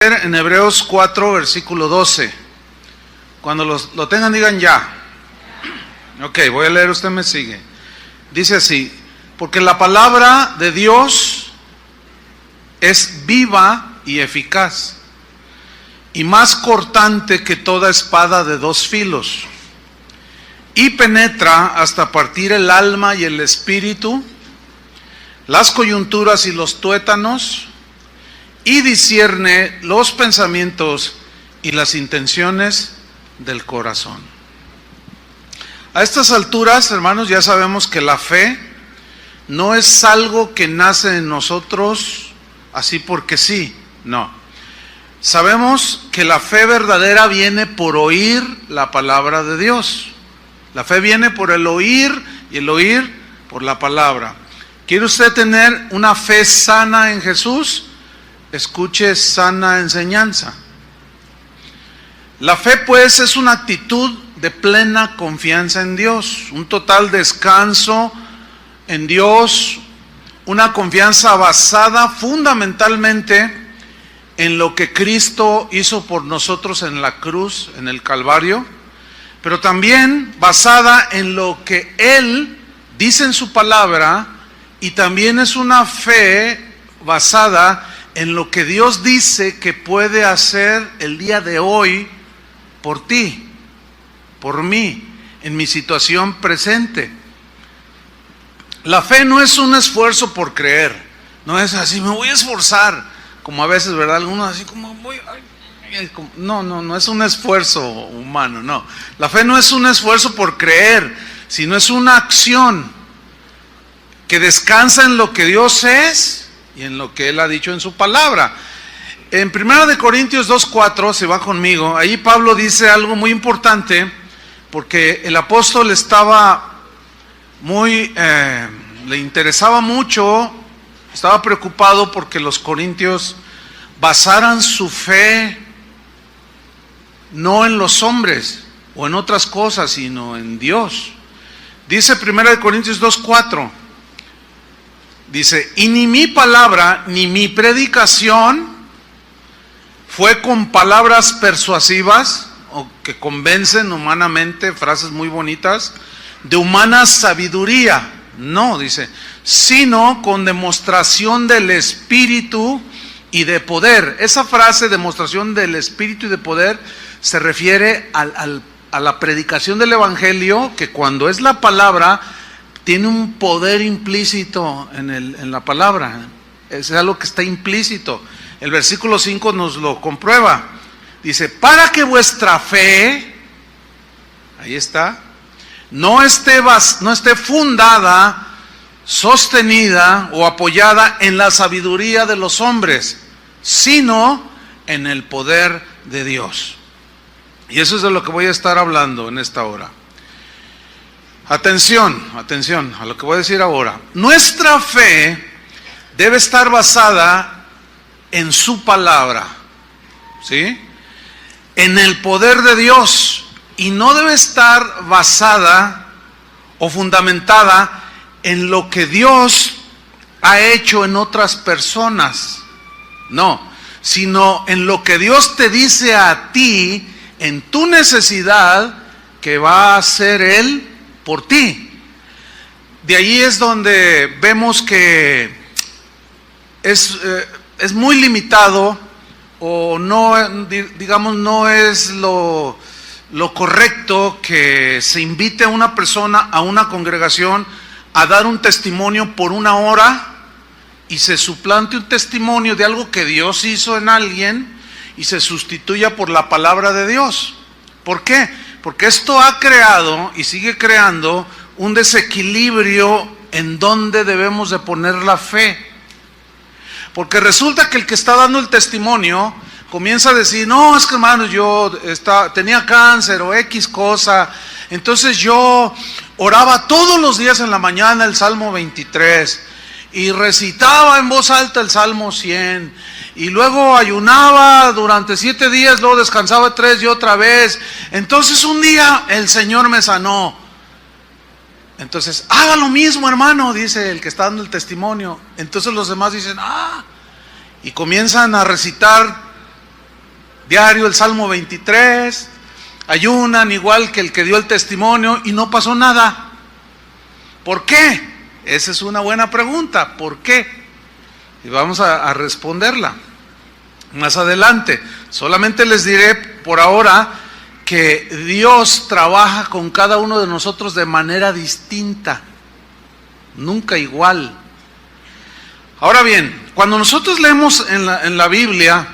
En Hebreos 4, versículo 12. Cuando lo tengan, digan ya. Ok, voy a leer, usted me sigue. Dice así: porque la palabra de Dios es viva y eficaz, y más cortante que toda espada de dos filos, y penetra hasta partir el alma y el espíritu, las coyunturas y los tuétanos, y discierne los pensamientos y las intenciones del corazón. A estas alturas, hermanos, ya sabemos que la fe no es algo que nace en nosotros así porque sí, no. Sabemos que la fe verdadera viene por oír la palabra de Dios. La fe viene por el oír, y el oír por la palabra. ¿Quiere usted tener una fe sana en Jesús? Escuche sana enseñanza. La fe, pues, es una actitud de plena confianza en Dios, un total descanso en Dios, una confianza basada fundamentalmente en lo que Cristo hizo por nosotros en la cruz, en el Calvario, pero también basada en lo que Él dice en su palabra, y también es una fe basada en lo que Dios dice que puede hacer el día de hoy por ti, por mí, en mi situación presente. La fe no es un esfuerzo por creer, no es así, me voy a esforzar, como a veces, ¿verdad? Algunos así como no es un esfuerzo humano, no. La fe no es un esfuerzo por creer, sino es una acción que descansa en lo que Dios es y en lo que Él ha dicho en su palabra. En 1 Corintios 2:4, si va conmigo, ahí Pablo dice algo muy importante, porque el apóstol estaba le interesaba mucho, estaba preocupado porque los corintios basaran su fe no en los hombres o en otras cosas, sino en Dios. Dice 1 Corintios 2:4, dice: y ni mi palabra ni mi predicación fue con palabras persuasivas o que convencen humanamente, frases muy bonitas, de humana sabiduría. No, dice, sino con demostración del Espíritu y de poder. Esa frase, demostración del Espíritu y de poder, se refiere a la predicación del Evangelio, que cuando es la palabra, tiene un poder implícito en la palabra. Es algo que está implícito. El versículo 5 nos lo comprueba. Dice: para que vuestra fe, ahí está, no esté fundada, sostenida o apoyada en la sabiduría de los hombres, sino en el poder de Dios. Y eso es de lo que voy a estar hablando en esta hora. Atención a lo que voy a decir ahora. Nuestra fe debe estar basada en su palabra, ¿sí? En el poder de Dios, y no debe estar basada o fundamentada en lo que Dios ha hecho en otras personas, no, sino en lo que Dios te dice a ti, en tu necesidad, que va a hacer Él por ti. De ahí es donde vemos que es muy limitado, o no, digamos, no es lo correcto que se invite a una persona, a una congregación, a dar un testimonio por una hora y se suplante un testimonio de algo que Dios hizo en alguien y se sustituya por la palabra de Dios. ¿Por qué? Porque esto ha creado y sigue creando un desequilibrio en donde debemos de poner la fe. Porque resulta que el que está dando el testimonio comienza a decir: no, es que, hermano, yo tenía cáncer o X cosa, entonces yo oraba todos los días en la mañana el Salmo 23 y recitaba en voz alta el Salmo 100 y luego ayunaba durante 7 días, luego descansaba 3 y otra vez. Entonces un día el Señor me sanó. Entonces, haga lo mismo, hermano, dice el que está dando el testimonio. Entonces los demás dicen: y comienzan a recitar diario el Salmo 23, ayunan igual que el que dio el testimonio y no pasó nada. ¿Por qué? Esa es una buena pregunta. ¿Por qué? Y vamos a responderla más adelante. Solamente les diré por ahora que Dios trabaja con cada uno de nosotros de manera distinta, nunca igual. Ahora bien, cuando nosotros leemos en la Biblia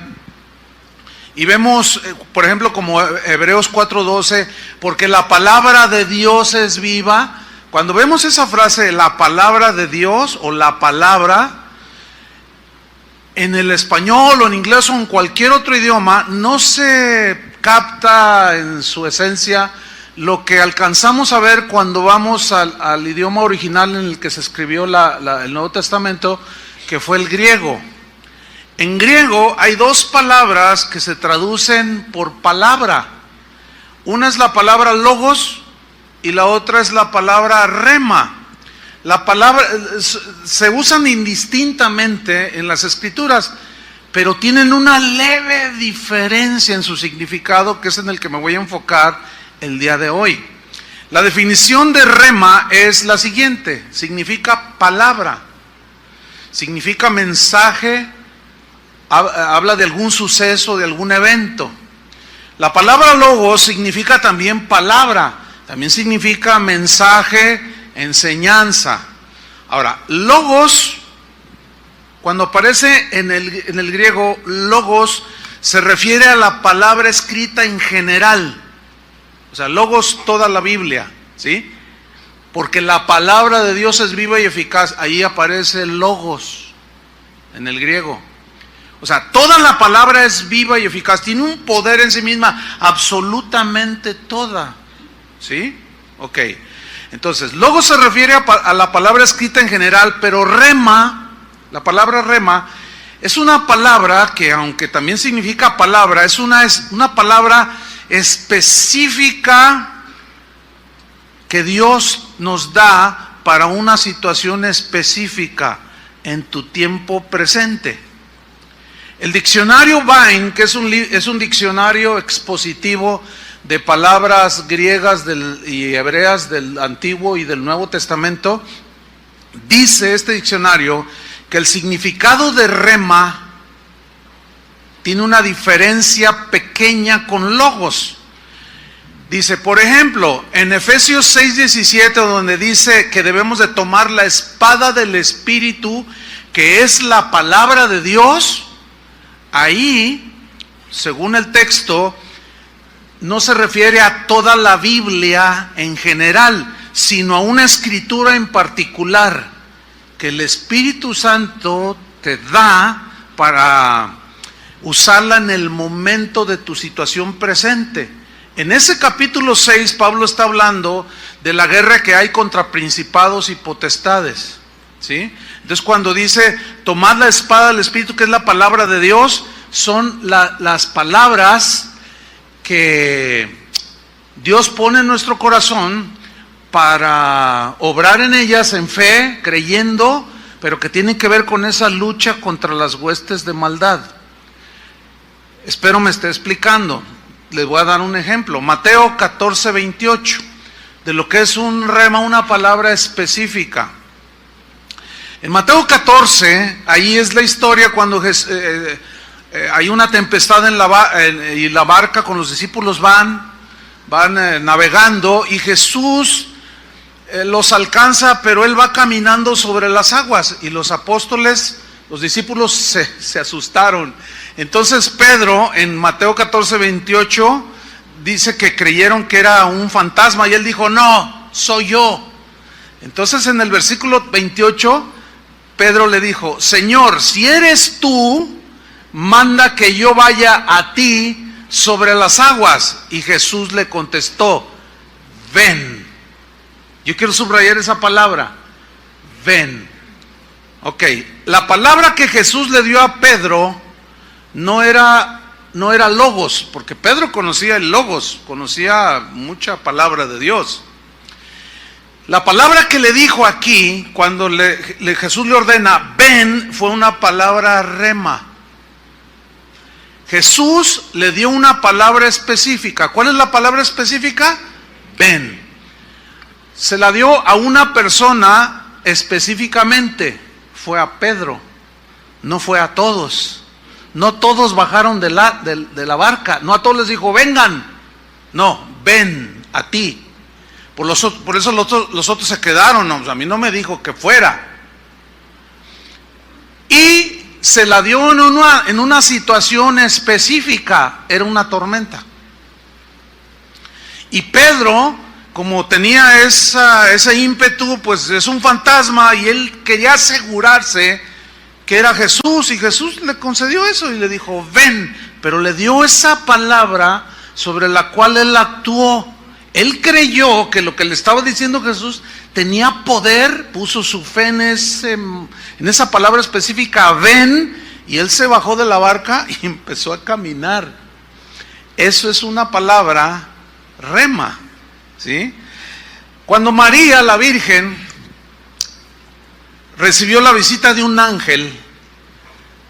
y vemos, por ejemplo, como Hebreos 4:12, porque la palabra de Dios es viva, cuando vemos esa frase, la palabra de Dios o la palabra, en el español o en inglés o en cualquier otro idioma, no se capta en su esencia lo que alcanzamos a ver cuando vamos al idioma original en el que se escribió el Nuevo Testamento, que fue el griego. En griego hay dos palabras que se traducen por palabra. Una es la palabra logos y la otra es la palabra rema. La palabra se usan indistintamente en las escrituras, pero tienen una leve diferencia en su significado, que es en el que me voy a enfocar el día de hoy. La definición de rema es la siguiente: significa palabra, significa mensaje, habla de algún suceso, de algún evento. La palabra logos significa también palabra, también significa mensaje, enseñanza. Ahora, logos, cuando aparece en el griego, logos se refiere a la palabra escrita en general. O sea, logos toda la Biblia, ¿sí? Porque la palabra de Dios es viva y eficaz. Ahí aparece logos en el griego. O sea, toda la palabra es viva y eficaz. Tiene un poder en sí misma, absolutamente toda. ¿Sí? Ok. Entonces, logos se refiere a la palabra escrita en general, pero rema, la palabra rema, es una palabra que, aunque también significa palabra, es una palabra específica que Dios nos da para una situación específica en tu tiempo presente. El diccionario Vine, que es un diccionario expositivo de palabras griegas y hebreas del Antiguo y del Nuevo Testamento, dice este diccionario que el significado de rema tiene una diferencia pequeña con logos. Dice, por ejemplo, en Efesios 6:17, donde dice que debemos de tomar la espada del Espíritu, que es la palabra de Dios, ahí, según el texto, no se refiere a toda la Biblia en general, sino a una escritura en particular que el Espíritu Santo te da para usarla en el momento de tu situación presente. En ese capítulo 6, Pablo está hablando de la guerra que hay contra principados y potestades, ¿sí? Entonces, cuando dice, tomad la espada del Espíritu, que es la palabra de Dios, son las palabras que Dios pone en nuestro corazón para obrar en ellas en fe, creyendo, pero que tienen que ver con esa lucha contra las huestes de maldad. Espero me esté explicando. Les voy a dar un ejemplo. Mateo 14:28, de lo que es un rema, una palabra específica. En Mateo 14, ahí es la historia cuando hay una tempestad y la barca con los discípulos van navegando, y Jesús los alcanza, pero Él va caminando sobre las aguas, y los apóstoles, los discípulos se asustaron. Entonces Pedro, en Mateo 14:28, dice que creyeron que era un fantasma, y Él dijo, no, soy yo. Entonces en el versículo 28, Pedro le dijo, Señor, si eres tú, manda que yo vaya a ti sobre las aguas. Y Jesús le contestó, ven. Yo quiero subrayar esa palabra, ven. Ok, la palabra que Jesús le dio a Pedro no era logos, porque Pedro conocía el logos, conocía mucha palabra de Dios. La palabra que le dijo aquí, cuando Jesús le ordena, ven, fue una palabra rema. Jesús le dio una palabra específica. ¿Cuál es la palabra específica? Ven. Se la dio a una persona específicamente. Fue a Pedro. No fue a todos. No todos bajaron de la barca. No a todos les dijo, vengan. No, ven a ti. Por eso los otros se quedaron. No, a mí no me dijo que fuera. Y se la dio en una situación específica. Era una tormenta. Y Pedro, como tenía ese ímpetu, pues es un fantasma, y él quería asegurarse que era Jesús, y Jesús le concedió eso y le dijo, ven, pero le dio esa palabra sobre la cual él actuó. Él creyó que lo que le estaba diciendo Jesús tenía poder, puso su fe en esa palabra específica, ven, y él se bajó de la barca y empezó a caminar. Eso es una palabra rema, ¿sí? Cuando María, la Virgen, recibió la visita de un ángel,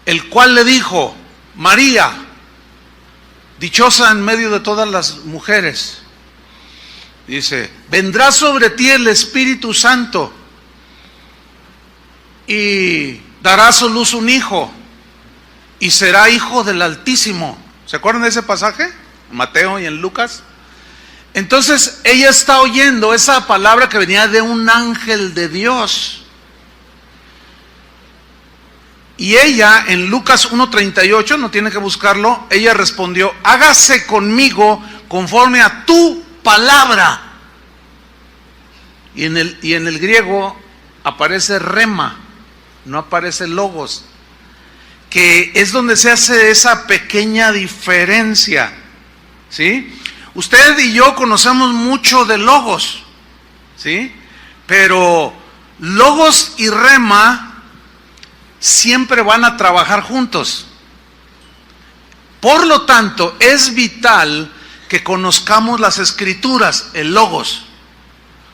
el cual le dijo, María, dichosa en medio de todas las mujeres, dice, vendrá sobre ti el Espíritu Santo y darás a luz un hijo y será hijo del Altísimo. ¿Se acuerdan de ese pasaje? En Mateo y en Lucas. Entonces ella está oyendo esa palabra que venía de un ángel de Dios. Y ella en Lucas 1:38, no tiene que buscarlo, ella respondió, hágase conmigo conforme a tu palabra. Y en el griego aparece rema, no aparece logos, que es donde se hace esa pequeña diferencia, ¿sí? Usted y yo conocemos mucho de logos, ¿sí? Pero logos y rema siempre van a trabajar juntos. Por lo tanto, es vital que conozcamos las escrituras, el logos.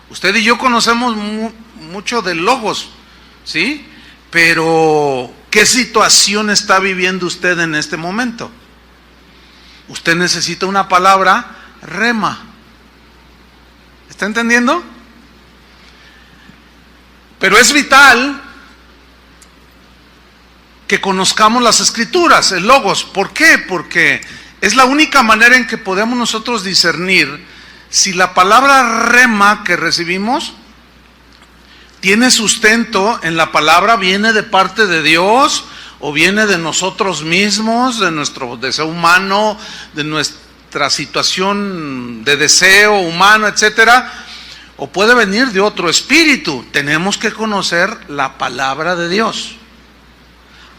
Usted y yo conocemos mucho de logos, ¿sí? Pero ¿qué situación está viviendo usted en este momento? Usted necesita una palabra rema. ¿Está entendiendo? Pero es vital que conozcamos las escrituras, el logos. ¿Por qué? Porque es la única manera en que podemos nosotros discernir si la palabra rema que recibimos tiene sustento en la palabra, viene de parte de Dios o viene de nosotros mismos, de nuestro deseo humano, de nuestra situación de deseo humano, etcétera, o puede venir de otro espíritu. Tenemos que conocer la palabra de Dios.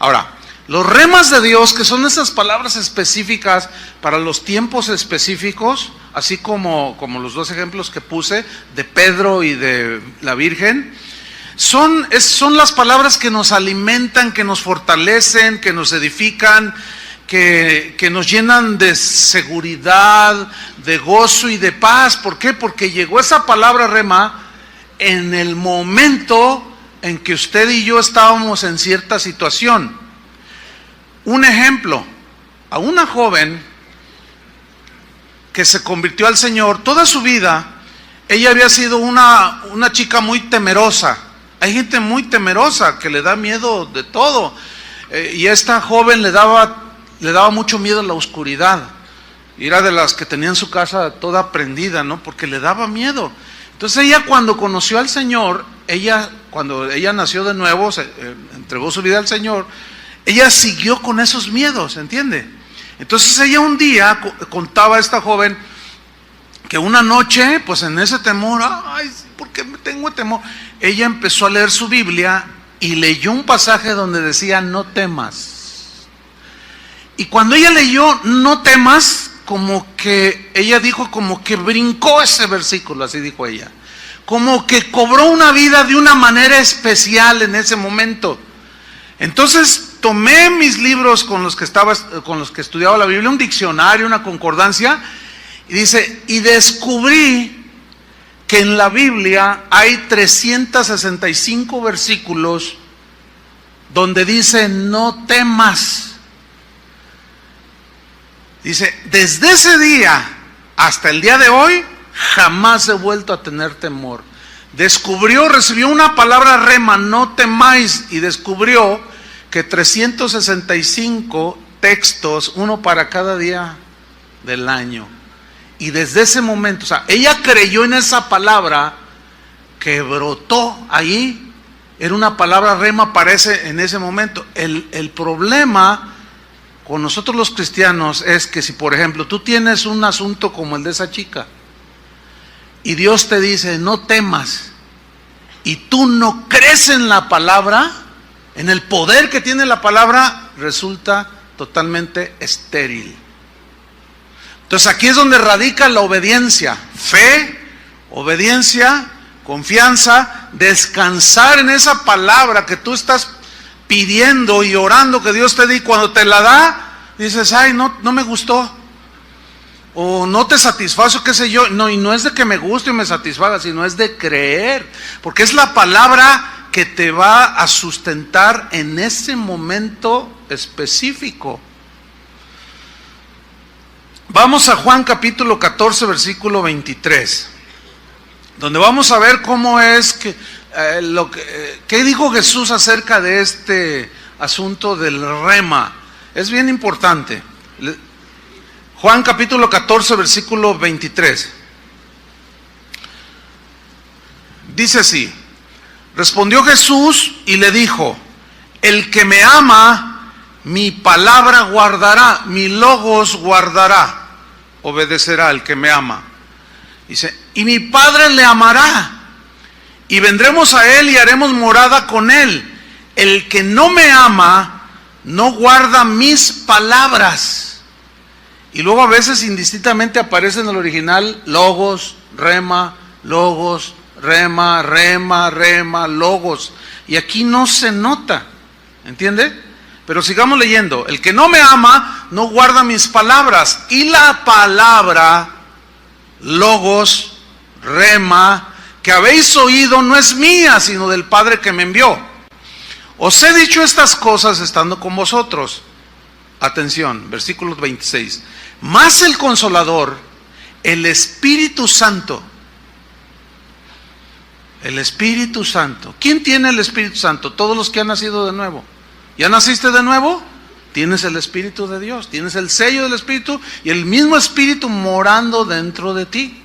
Ahora, los remas de Dios, que son esas palabras específicas para los tiempos específicos, así como los dos ejemplos que puse, de Pedro y de la Virgen, son las palabras que nos alimentan, que nos fortalecen, que nos edifican, que nos llenan de seguridad, de gozo y de paz. ¿Por qué? Porque llegó esa palabra rema en el momento en que usted y yo estábamos en cierta situación. Un ejemplo, a una joven que se convirtió al Señor, toda su vida, ella había sido una chica muy temerosa. Hay gente muy temerosa que le da miedo de todo. Y esta joven le daba mucho miedo a la oscuridad. Y era de las que tenían su casa toda prendida, ¿no? Porque le daba miedo. Entonces ella, cuando conoció al Señor, cuando ella nació de nuevo, entregó su vida al Señor, ella siguió con esos miedos, ¿entiende? Entonces ella un día contaba a esta joven que una noche, pues en ese temor, ay, ¿por qué tengo temor? Ella empezó a leer su Biblia y leyó un pasaje donde decía, no temas. Y cuando ella leyó, no temas, como que ella dijo, como que brincó ese versículo, así dijo ella. Como que cobró una vida de una manera especial en ese momento. Entonces tomé mis libros con los que estudiaba la Biblia, un diccionario, una concordancia, y dice, y descubrí que en la Biblia hay 365 versículos donde dice no temas. Dice, desde ese día hasta el día de hoy, jamás he vuelto a tener temor. Recibió una palabra rema, no temáis, y descubrió que 365 textos, uno para cada día del año. Y desde ese momento, o sea, ella creyó en esa palabra que brotó ahí. Era una palabra rema en ese momento. El problema con nosotros los cristianos es que si, por ejemplo, tú tienes un asunto como el de esa chica y Dios te dice, no temas, y tú no crees en la palabra, en el poder que tiene la palabra, resulta totalmente estéril. Entonces aquí es donde radica la obediencia, fe, obediencia, confianza, descansar en esa palabra que tú estás pidiendo y orando que Dios te dé, y cuando te la da, dices, ay, no me gustó, o no te satisface, qué sé yo. No, y no es de que me guste y me satisfaga, sino es de creer, porque es la palabra que te va a sustentar en ese momento específico. Vamos a Juan capítulo 14, versículo 23, donde vamos a ver cómo es que ¿qué dijo Jesús acerca de este asunto del rema? Es bien importante. Juan capítulo 14, versículo 23. Dice así: respondió Jesús y le dijo, el que me ama, mi palabra guardará, mi logos guardará, obedecerá el que me ama. Dice, y mi Padre le amará, y vendremos a él y haremos morada con él. El que no me ama, no guarda mis palabras. Y luego a veces indistintamente aparece en el original logos, rema, logos, rema, rema, rema, logos. Y aquí no se nota, ¿entiende? Pero sigamos leyendo. El que no me ama, no guarda mis palabras. Y la palabra, logos, rema, que habéis oído, no es mía, sino del Padre que me envió. Os he dicho estas cosas estando con vosotros. Atención, versículo 26. Mas el Consolador, el Espíritu Santo. El Espíritu Santo. ¿Quién tiene el Espíritu Santo? Todos los que han nacido de nuevo. ¿Ya naciste de nuevo? Tienes el Espíritu de Dios, tienes el sello del Espíritu y el mismo Espíritu morando dentro de ti.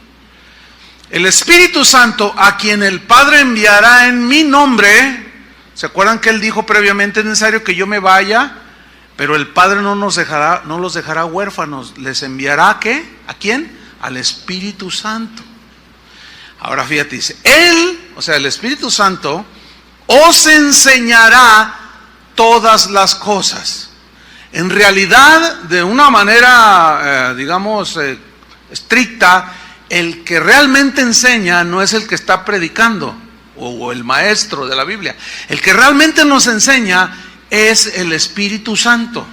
El Espíritu Santo, a quien el Padre enviará en mi nombre. ¿Se acuerdan que Él dijo previamente, es necesario que yo me vaya? Pero el Padre no los dejará huérfanos. ¿Les enviará a qué? ¿A quién? Al Espíritu Santo. Ahora fíjate, dice, Él, o sea, el Espíritu Santo, os enseñará todas las cosas. En realidad, de una manera, estricta, el que realmente enseña no es el que está predicando o el maestro de la Biblia. El que realmente nos enseña es el Espíritu Santo.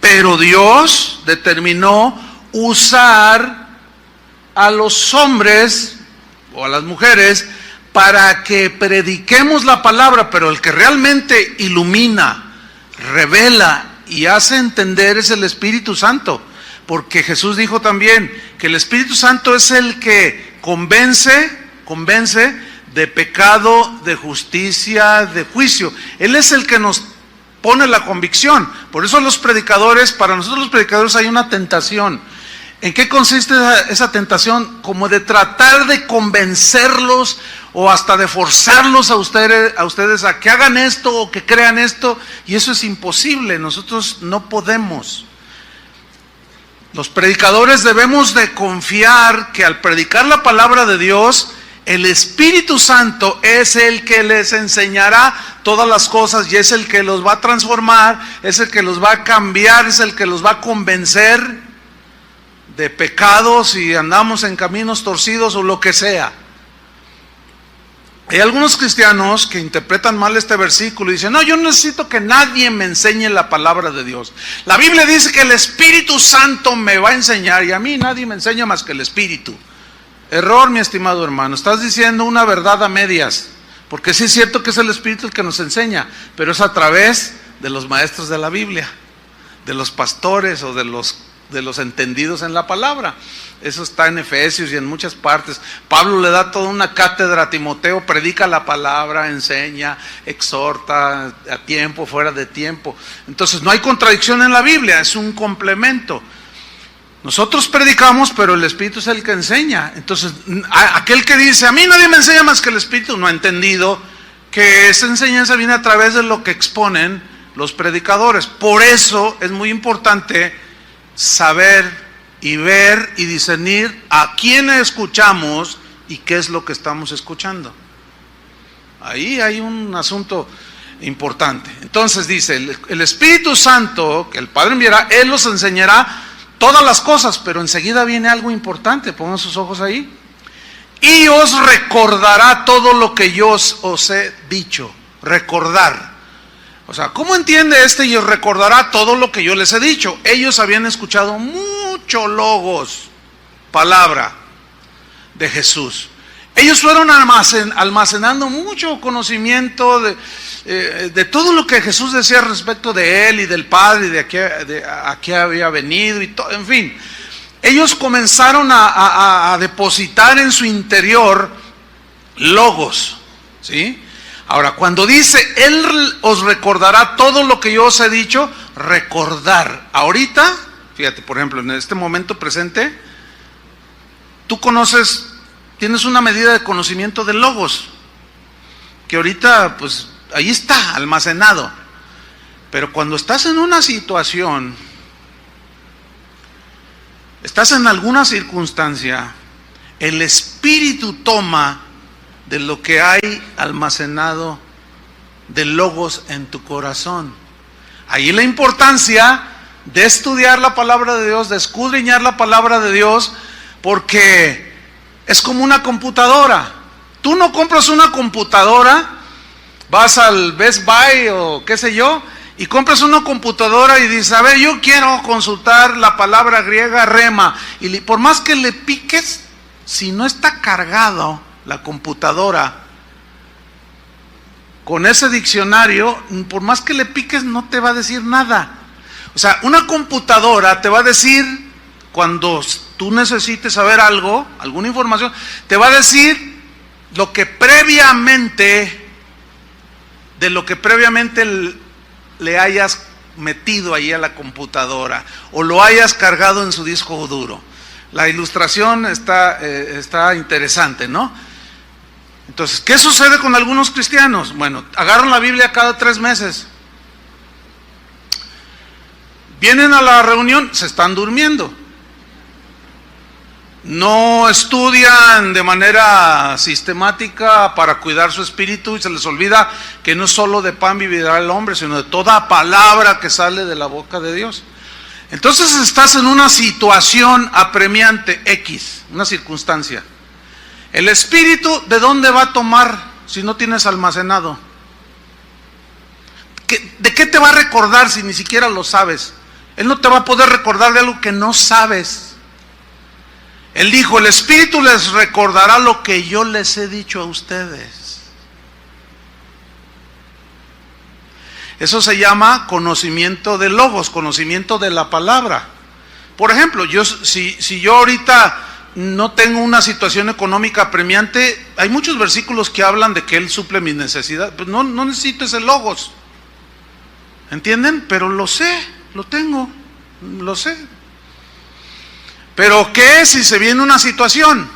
Pero Dios determinó usar a los hombres o a las mujeres para que prediquemos la palabra, pero el que realmente ilumina, revela y hace entender es el Espíritu Santo. Porque Jesús dijo también que el Espíritu Santo es el que convence de pecado, de justicia, de juicio. Él es el que nos pone la convicción. Por eso para nosotros los predicadores hay una tentación. ¿En qué consiste esa tentación? Como de tratar de convencerlos o hasta de forzarlos a ustedes a que hagan esto o que crean esto, y eso es imposible. Nosotros no podemos. Los predicadores debemos de confiar que al predicar la palabra de Dios, el Espíritu Santo es el que les enseñará todas las cosas y es el que los va a transformar, es el que los va a cambiar, es el que los va a convencer de pecados si andamos en caminos torcidos o lo que sea. Hay algunos cristianos que interpretan mal este versículo y dicen, no, yo no necesito que nadie me enseñe la palabra de Dios. La Biblia dice que el Espíritu Santo me va a enseñar y a mí nadie me enseña más que el Espíritu. Error, mi estimado hermano, estás diciendo una verdad a medias, porque sí es cierto que es el Espíritu el que nos enseña, pero es a través de los maestros de la Biblia, de los pastores o de los los entendidos en la palabra. Eso está en Efesios y en muchas partes. Pablo le da toda una cátedra a Timoteo, predica la palabra, enseña, exhorta a tiempo, fuera de tiempo. Entonces no hay contradicción en la Biblia, es un complemento. Nosotros predicamos, pero el Espíritu es el que enseña. Entonces aquel que dice, a mí nadie me enseña más que el Espíritu, no ha entendido que esa enseñanza viene a través de lo que exponen los predicadores. Por eso es muy importante saber y ver y discernir a quién escuchamos y qué es lo que estamos escuchando. Ahí hay un asunto importante. Entonces dice, el Espíritu Santo que el Padre enviará, Él los enseñará todas las cosas, pero enseguida viene algo importante, pongan sus ojos ahí. Y os recordará todo lo que yo os he dicho. Recordar. O sea, ¿cómo entiende este? Y os recordará todo lo que yo les he dicho. Ellos habían escuchado mucho logos, palabra de Jesús. Ellos fueron almacenando mucho conocimiento de todo lo que Jesús decía respecto de Él y del Padre y de a qué había venido y todo, en fin. Ellos comenzaron a depositar en su interior logos, ¿sí? Ahora, cuando dice, Él os recordará todo lo que yo os he dicho, recordar. Ahorita, fíjate, por ejemplo, en este momento presente, tú conoces, tienes una medida de conocimiento de logos, que ahorita, pues, ahí está, almacenado. Pero cuando estás en una situación, estás en alguna circunstancia, el Espíritu toma de lo que hay almacenado de logos en tu corazón. Ahí la importancia de estudiar la palabra de Dios, de escudriñar la palabra de Dios, porque es como una computadora. Tú no compras una computadora, vas al Best Buy o qué sé yo, y compras una computadora y dices, a ver, yo quiero consultar la palabra griega rema, y por más que le piques, si no está cargado la computadora con ese diccionario, por más que le piques no te va a decir nada. O sea, una computadora te va a decir, cuando tú necesites saber algo, alguna información, te va a decir lo que previamente, de lo que previamente le hayas metido ahí a la computadora o lo hayas cargado en su disco duro. La ilustración está interesante, ¿no? Entonces, ¿qué sucede con algunos cristianos? Bueno, agarran la Biblia cada 3 meses. Vienen a la reunión, se están durmiendo. No estudian de manera sistemática para cuidar su espíritu y se les olvida que no solo de pan vivirá el hombre, sino de toda palabra que sale de la boca de Dios. Entonces estás en una situación apremiante X, una circunstancia. El Espíritu, ¿de dónde va a tomar si no tienes almacenado? ¿De qué te va a recordar si ni siquiera lo sabes? Él no te va a poder recordar de algo que no sabes. Él dijo, el Espíritu les recordará lo que yo les he dicho a ustedes. Eso se llama conocimiento de logos, conocimiento de la palabra. Por ejemplo, si yo ahorita no tengo una situación económica apremiante, hay muchos versículos que hablan de que Él suple mis necesidades. Pues no necesito ese logos. ¿Entienden? Pero lo sé, lo tengo, lo sé. Pero ¿qué si se viene una situación?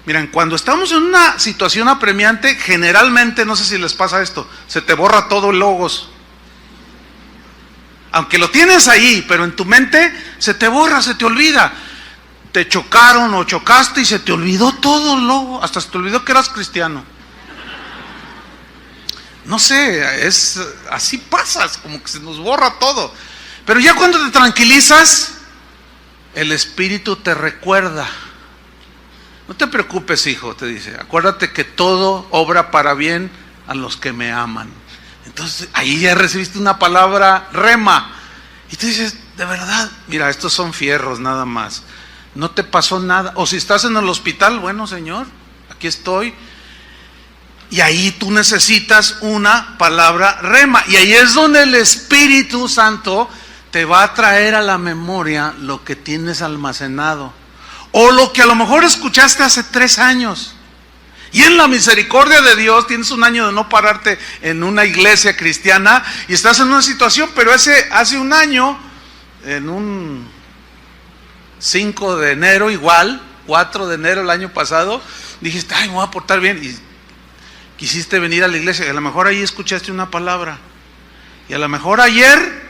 Miren, cuando estamos en una situación apremiante, generalmente, no sé si les pasa esto, se te borra todo el logos. Aunque lo tienes ahí, pero en tu mente se te borra, se te olvida. Te chocaron o chocaste y se te olvidó todo el logo, hasta se te olvidó que eras cristiano. No sé, así pasa, como que se nos borra todo. Pero ya cuando te tranquilizas, el Espíritu te recuerda. No te preocupes, hijo, te dice, acuérdate que todo obra para bien a los que me aman. Entonces, ahí ya recibiste una palabra rema. Y tú dices, de verdad, mira, estos son fierros nada más. No te pasó nada. O si estás en el hospital, bueno, Señor, aquí estoy. Y ahí tú necesitas una palabra rema. Y ahí es donde el Espíritu Santo te va a traer a la memoria lo que tienes almacenado, o lo que a lo mejor escuchaste hace 3 años. Y en la misericordia de Dios tienes un año de no pararte en una iglesia cristiana y estás en una situación, pero hace un año, en un 5 de enero igual, 4 de enero el año pasado, dijiste, ay, me voy a portar bien, y quisiste venir a la iglesia, y a lo mejor ahí escuchaste una palabra, y a lo mejor ayer,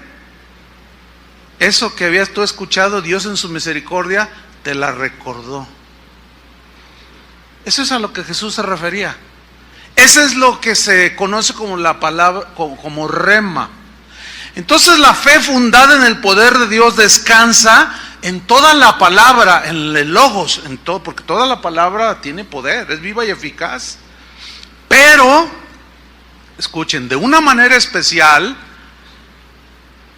eso que habías tú escuchado, Dios en su misericordia te la recordó. Eso es a lo que Jesús se refería. Eso es lo que se conoce como la palabra, como rema. Entonces la fe fundada en el poder de Dios descansa en toda la palabra, en el logos, en todo, porque toda la palabra tiene poder, es viva y eficaz. Pero, escuchen, de una manera especial,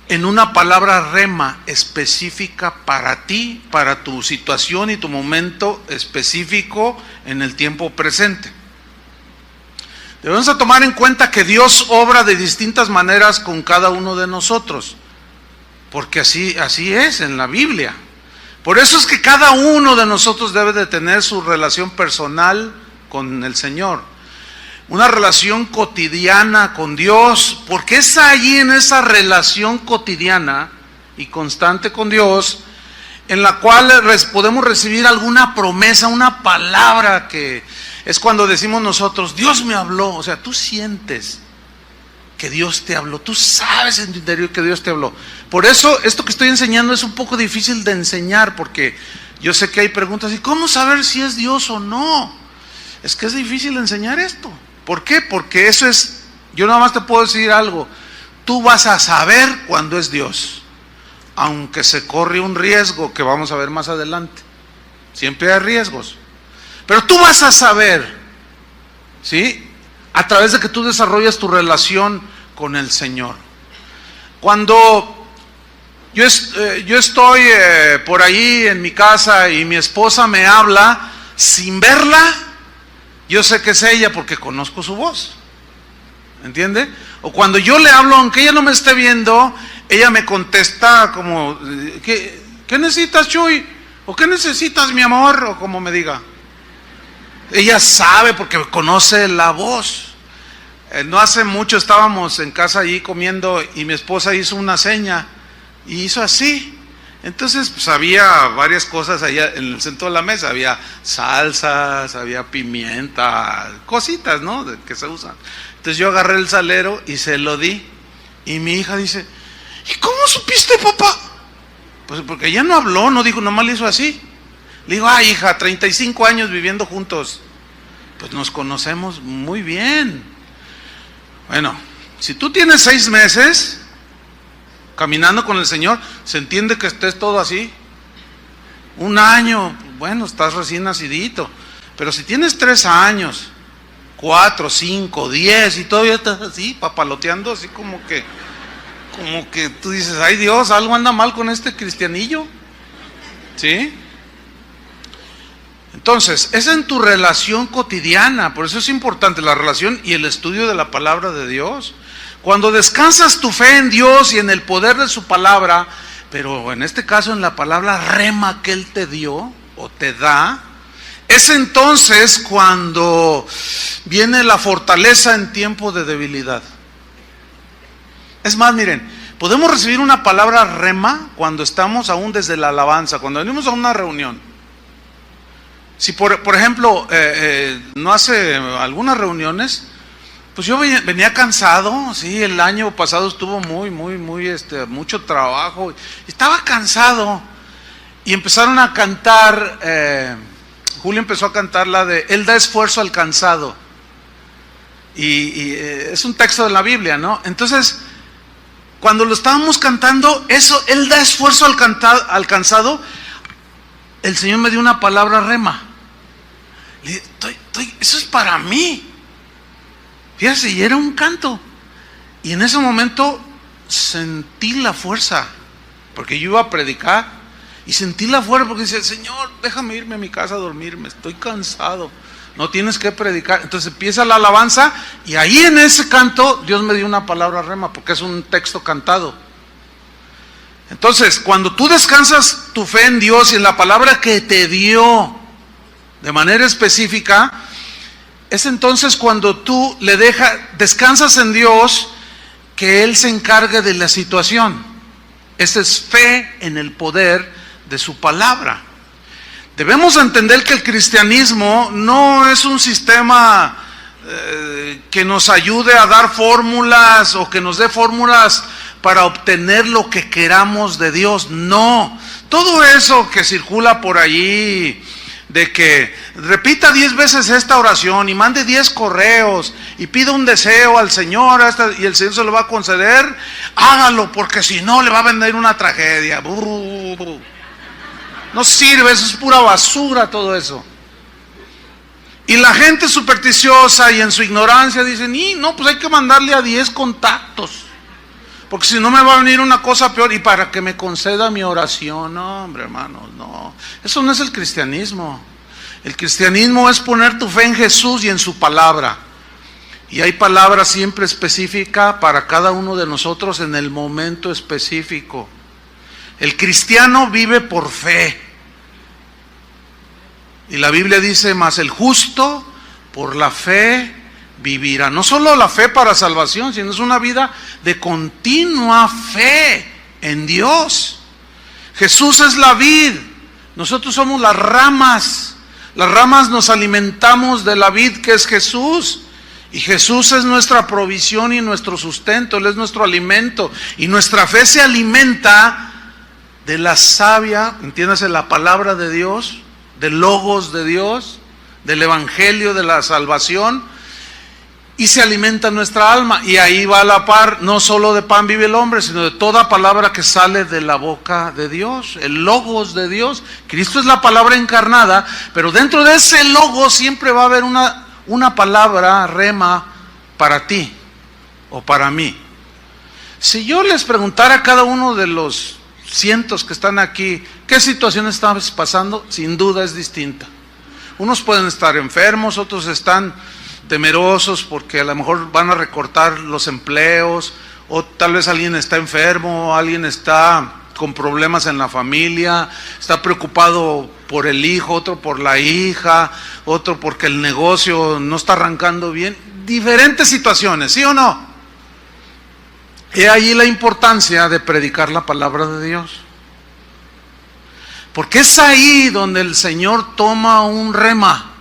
en una palabra rema específica para ti, para tu situación y tu momento específico en el tiempo presente. Debemos tomar en cuenta que Dios obra de distintas maneras con cada uno de nosotros, porque así es en la Biblia. Por eso es que cada uno de nosotros debe de tener su relación personal con el Señor, una relación cotidiana con Dios, porque es allí en esa relación cotidiana y constante con Dios en la cual podemos recibir alguna promesa, una palabra, que es cuando decimos nosotros, Dios me habló. O sea, tú sientes que Dios te habló, tú sabes en tu interior que Dios te habló. Por eso esto que estoy enseñando es un poco difícil de enseñar, porque yo sé que hay preguntas, ¿y cómo saber si es Dios o no? Es que es difícil enseñar esto. ¿Por qué? Porque eso es, yo nada más te puedo decir algo, tú vas a saber cuándo es Dios, aunque se corre un riesgo que vamos a ver más adelante. Siempre hay riesgos, pero tú vas a saber, ¿sí? A través de que tú desarrollas tu relación con el Señor. Cuando yo estoy por ahí en mi casa y mi esposa me habla sin verla, yo sé que es ella porque conozco su voz, ¿entiende? O cuando yo le hablo, aunque ella no me esté viendo, ella me contesta como, ¿qué necesitas, Chuy? ¿O qué necesitas, mi amor? O como me diga. Ella sabe porque conoce la voz. No hace mucho estábamos en casa allí comiendo y mi esposa hizo una seña y hizo así. Entonces, pues había varias cosas allá en el centro de la mesa, había salsas, había pimienta, cositas, ¿no? Que se usan. Entonces yo agarré el salero y se lo di, y mi hija dice, ¿y cómo supiste, papá? Pues porque ella no habló, no dijo, nomás le hizo así. Le digo, ay, hija, 35 años viviendo juntos, pues nos conocemos muy bien. Bueno, si tú tienes 6 meses caminando con el Señor, se entiende que estés todo así. 1 año, bueno, estás recién nacidito. Pero si tienes 3 años, 4, 5, 10 y todavía estás así, papaloteando, así como que tú dices, ay Dios, algo anda mal con este cristianillo, ¿sí? Entonces, es en tu relación cotidiana, por eso es importante la relación y el estudio de la palabra de Dios. Cuando descansas tu fe en Dios y en el poder de su palabra, pero en este caso en la palabra rema que Él te dio o te da, es entonces cuando viene la fortaleza en tiempo de debilidad. Es más, miren, podemos recibir una palabra rema cuando estamos aún desde la alabanza, cuando venimos a una reunión. Si por ejemplo, no hace algunas reuniones, pues yo venía cansado, sí, el año pasado estuvo mucho trabajo, estaba cansado, y empezaron a cantar, Julio empezó a cantar la de, Él da esfuerzo al cansado, y es un texto de la Biblia, ¿no? Entonces, cuando lo estábamos cantando, eso, Él da esfuerzo al cansado, el Señor me dio una palabra rema, le dije, eso es para mí. Fíjate, y era un canto. Y en ese momento sentí la fuerza, porque yo iba a predicar, y sentí la fuerza porque dice, Señor, déjame irme a mi casa a dormirme, estoy cansado, no tienes que predicar. Entonces empieza la alabanza, y ahí en ese canto Dios me dio una palabra rema, porque es un texto cantado. Entonces, cuando tú descansas tu fe en Dios y en la palabra que te dio de manera específica, es entonces cuando tú descansas en Dios, que Él se encargue de la situación. Esa es fe en el poder de su palabra. Debemos entender que el cristianismo no es un sistema que nos ayude a dar fórmulas o que nos dé fórmulas para obtener lo que queramos de Dios. No, todo eso que circula por allí, de que repita 10 veces esta oración y mande 10 correos y pida un deseo al Señor y el Señor se lo va a conceder, hágalo, porque si no le va a venir una tragedia. No sirve, eso es pura basura todo eso. Y la gente supersticiosa y en su ignorancia dicen, no, pues hay que mandarle a 10 contactos, porque si no me va a venir una cosa peor, y para que me conceda mi oración. No, hombre, hermanos, no. Eso no es el cristianismo. El cristianismo es poner tu fe en Jesús y en su palabra. Y hay palabra siempre específica para cada uno de nosotros en el momento específico. El cristiano vive por fe. Y la Biblia dice, mas el justo por la fe vivirá. No solo la fe para salvación, sino es una vida de continua fe en Dios. Jesús es la vid, nosotros somos las ramas. Las ramas nos alimentamos de la vid que es Jesús. Y Jesús es nuestra provisión y nuestro sustento, Él es nuestro alimento. Y nuestra fe se alimenta de la savia, entiéndase, la palabra de Dios, del logos de Dios, del evangelio de la salvación, y se alimenta nuestra alma. Y ahí va a la par, no solo de pan vive el hombre, sino de toda palabra que sale de la boca de Dios, el logos de Dios. Cristo es la palabra encarnada, pero dentro de ese logos siempre va a haber una palabra rema para ti o para mí. Si yo les preguntara a cada uno de los cientos que están aquí, ¿qué situación estamos pasando? Sin duda es distinta. Unos pueden estar enfermos, otros están temerosos porque a lo mejor van a recortar los empleos, o tal vez alguien está enfermo, alguien está con problemas en la familia, está preocupado por el hijo, otro por la hija, otro porque el negocio no está arrancando bien. Diferentes situaciones, ¿sí o no? He allí la importancia de predicar la palabra de Dios. Porque es ahí donde el Señor toma un rema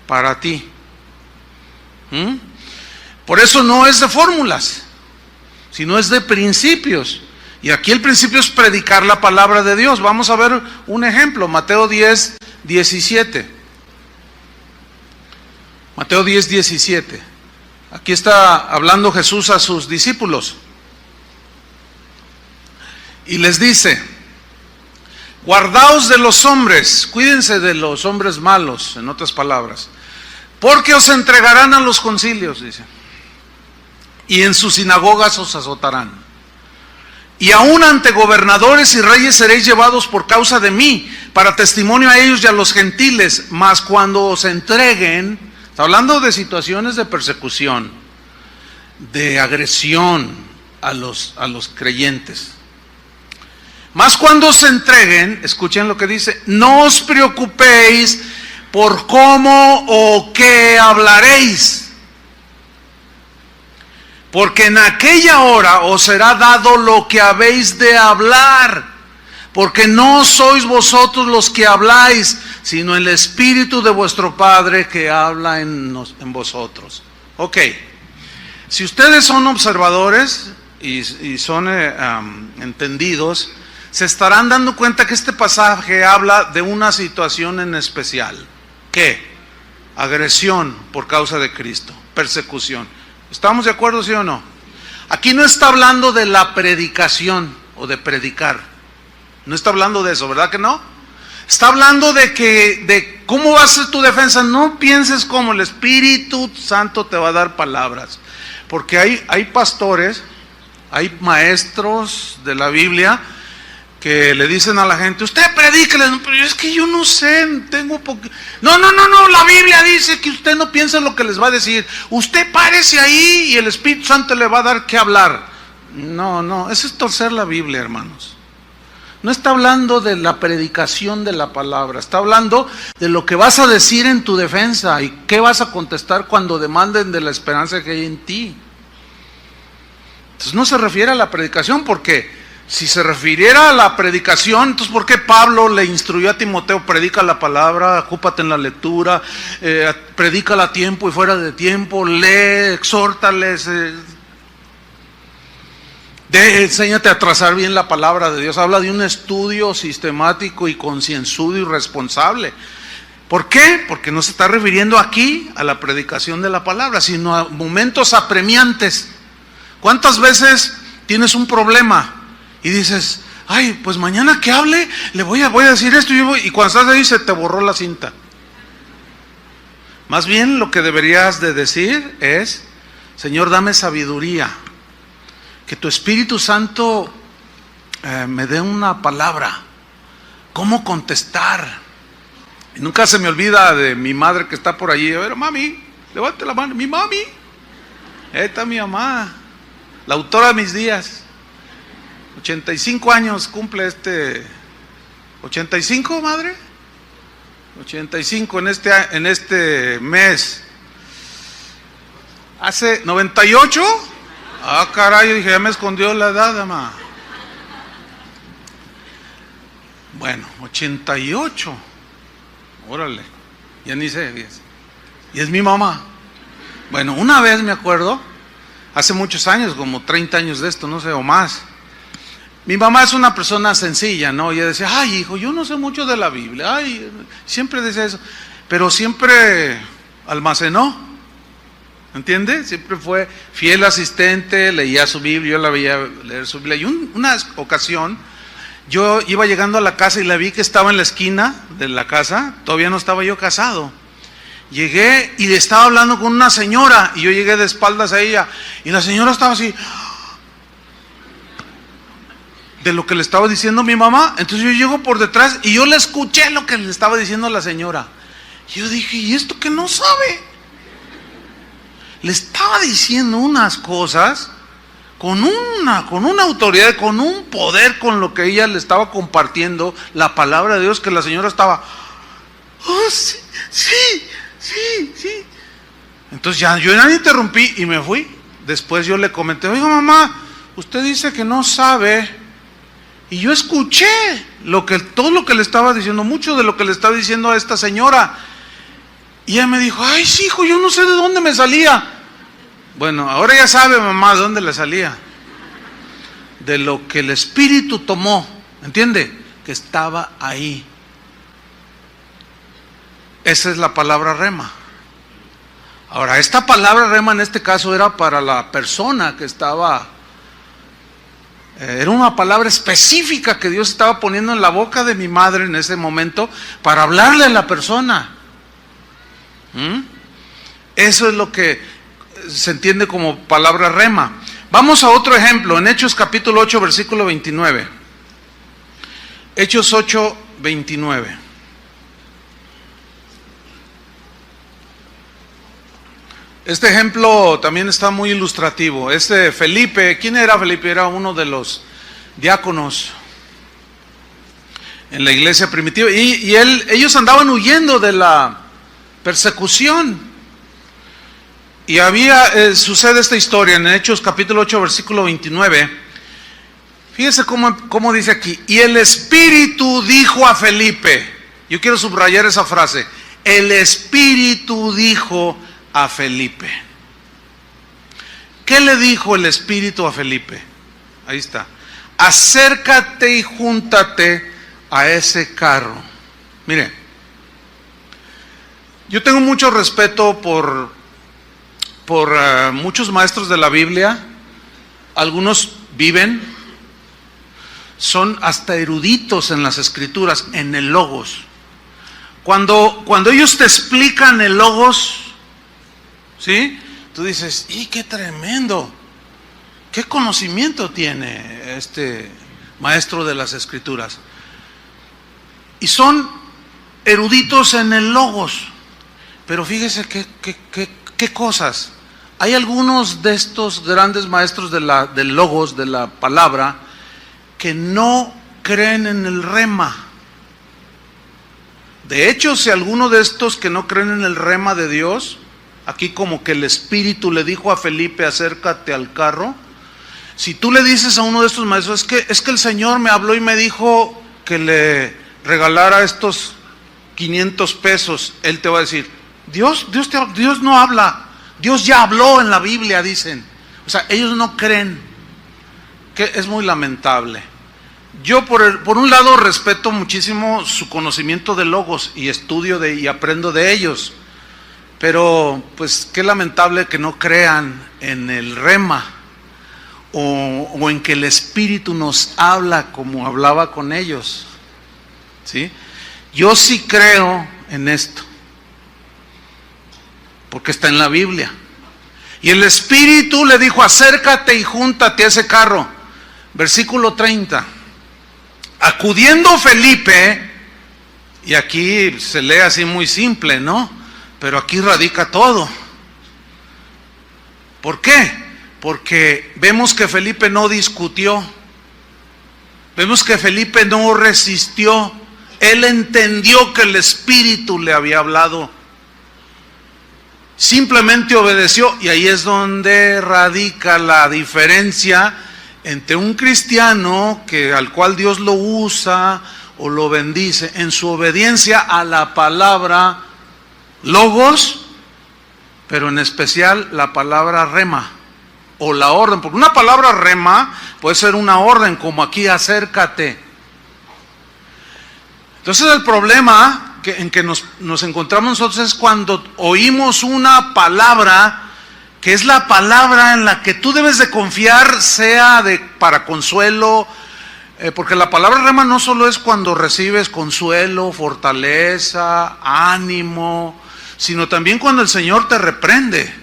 para ti. Por eso no es de fórmulas, sino es de principios. Y aquí el principio es predicar la palabra de Dios. Vamos a ver un ejemplo, Mateo 10, 17. Mateo 10, 17. Aquí está hablando Jesús a sus discípulos. Y les dice, guardaos de los hombres, cuídense de los hombres malos, en otras palabras, porque os entregarán a los concilios, dice, y en sus sinagogas os azotarán. Y aún ante gobernadores y reyes seréis llevados por causa de mí, para testimonio a ellos y a los gentiles. Mas cuando os entreguen, está hablando de situaciones de persecución, de agresión a los creyentes. Mas cuando os entreguen, escuchen lo que dice, no os preocupéis por cómo o qué hablaréis, porque en aquella hora os será dado lo que habéis de hablar, porque no sois vosotros los que habláis, sino el Espíritu de vuestro Padre que habla en vosotros. Ok, si ustedes son observadores y son entendidos, se estarán dando cuenta que este pasaje habla de una situación en especial. ¿Qué? Agresión por causa de Cristo, persecución. ¿Estamos de acuerdo, sí o no? Aquí no está hablando de la predicación o de predicar. No está hablando de eso, ¿verdad que no? Está hablando de cómo va a ser tu defensa. No pienses como el Espíritu Santo te va a dar palabras. Porque hay pastores, hay maestros de la Biblia que le dicen a la gente, usted predíquele, pero es que yo no sé, tengo poco. No, la Biblia dice que usted no piensa en lo que les va a decir. Usted párese ahí y el Espíritu Santo le va a dar que hablar. No, eso es torcer la Biblia, hermanos. No está hablando de la predicación de la palabra, está hablando de lo que vas a decir en tu defensa y qué vas a contestar cuando demanden de la esperanza que hay en ti. Entonces no se refiere a la predicación, porque si se refiriera a la predicación, entonces ¿por qué Pablo le instruyó a Timoteo: predica la palabra, ocúpate en la lectura, predícala a tiempo y fuera de tiempo, lee, exhórtales, enséñate a trazar bien la palabra de Dios? Habla de un estudio sistemático y concienzudo y responsable. ¿Por qué? Porque no se está refiriendo aquí a la predicación de la palabra, sino a momentos apremiantes. ¿Cuántas veces tienes un problema y dices: ay, pues mañana que hable le voy a decir esto, y cuando estás ahí se te borró la cinta? Más bien lo que deberías de decir es: Señor, dame sabiduría, que tu Espíritu Santo me dé una palabra, cómo contestar. Y nunca se me olvida de mi madre que está por allí. A ver, mami, levante la mano. Mi mami, ahí está mi mamá, la autora de mis días. 85 años cumple 85, madre. 85 en este mes. Hace 98. Ah, caray, dije, ya me escondió la edad, mamá. Bueno, 88. Órale, ya ni sé. Y es mi mamá. Bueno, una vez me acuerdo, hace muchos años, como 30 años de esto, no sé, o más. Mi mamá es una persona sencilla, ¿no? Y ella decía: ay, hijo, yo no sé mucho de la Biblia. Ay, siempre decía eso. Pero siempre almacenó, ¿entiende? Siempre fue fiel asistente, leía su Biblia, yo la veía leer su Biblia. Y una ocasión, yo iba llegando a la casa y la vi que estaba en la esquina de la casa. Todavía no estaba yo casado. Llegué y le estaba hablando con una señora, y yo llegué de espaldas a ella, y la señora estaba así, de lo que le estaba diciendo mi mamá. Entonces yo llego por detrás y yo le escuché lo que le estaba diciendo la señora. Y yo dije: ¿y esto que no sabe? Le estaba diciendo unas cosas con una autoridad, con un poder, con lo que ella le estaba compartiendo la palabra de Dios, que la señora estaba: oh, sí, sí, sí. Entonces ya yo la interrumpí y me fui. Después yo le comenté: oiga, mamá, usted dice que no sabe. Y yo escuché todo lo que le estaba diciendo, mucho de lo que le estaba diciendo a esta señora. Y ella me dijo: ay, sí, hijo, yo no sé de dónde me salía. Bueno, ahora ya sabe, mamá, de dónde le salía. De lo que el Espíritu tomó, ¿entiende? Que estaba ahí. Esa es la palabra rema. Ahora, esta palabra rema en este caso era para la persona que estaba... Era una palabra específica que Dios estaba poniendo en la boca de mi madre en ese momento para hablarle a la persona. Eso es lo que se entiende como palabra rema. Vamos a otro ejemplo, en Hechos capítulo 8, versículo 29. Hechos 8, 29. Este ejemplo también está muy ilustrativo. Felipe, ¿quién era Felipe? Era uno de los diáconos en la iglesia primitiva. Y ellos andaban huyendo de la persecución. Y sucede esta historia en Hechos capítulo 8, versículo 29. Fíjese cómo dice aquí: y el Espíritu dijo a Felipe. Yo quiero subrayar esa frase: el Espíritu dijo a Felipe. ¿Qué le dijo el Espíritu a Felipe? Ahí está: acércate y júntate a ese carro. Mire, yo tengo mucho respeto por muchos maestros de la Biblia. Algunos son hasta eruditos en las escrituras, en el logos. Cuando ellos te explican el logos, ¿sí? Tú dices: ¡y qué tremendo! ¿Qué conocimiento tiene este maestro de las escrituras? Y son eruditos en el logos. Pero fíjese qué cosas. Hay algunos de estos grandes maestros del logos, de la palabra, que no creen en el rema. De hecho, si alguno de estos que no creen en el rema de Dios, aquí como que el Espíritu le dijo a Felipe, acércate al carro. Si tú le dices a uno de estos maestros, es que el Señor me habló y me dijo que le regalara estos 500 pesos, él te va a decir, Dios no habla, Dios ya habló en la Biblia, dicen. O sea, ellos no creen, que es muy lamentable. Yo por un lado respeto muchísimo su conocimiento de logos y estudio y aprendo de ellos, pero pues qué lamentable que no crean en el rema o en que el Espíritu nos habla como hablaba con ellos, ¿sí? Yo sí creo en esto, porque está en la Biblia. Y el Espíritu le dijo, acércate y júntate a ese carro. Versículo 30. Acudiendo Felipe, y aquí se lee así muy simple, ¿no? Pero aquí radica todo. ¿Por qué? Porque vemos que Felipe no discutió. Vemos que Felipe no resistió. Él entendió que el Espíritu le había hablado. Simplemente obedeció, y ahí es donde radica la diferencia entre un cristiano al cual Dios lo usa o lo bendice en su obediencia a la palabra logos, pero en especial la palabra rema o la orden, porque una palabra rema puede ser una orden, como aquí acércate. Entonces el problema en que nos encontramos nosotros es cuando oímos una palabra que es la palabra en la que tú debes de confiar, sea para consuelo, porque la palabra rema no solo es cuando recibes consuelo, fortaleza, ánimo, sino también cuando el Señor te reprende,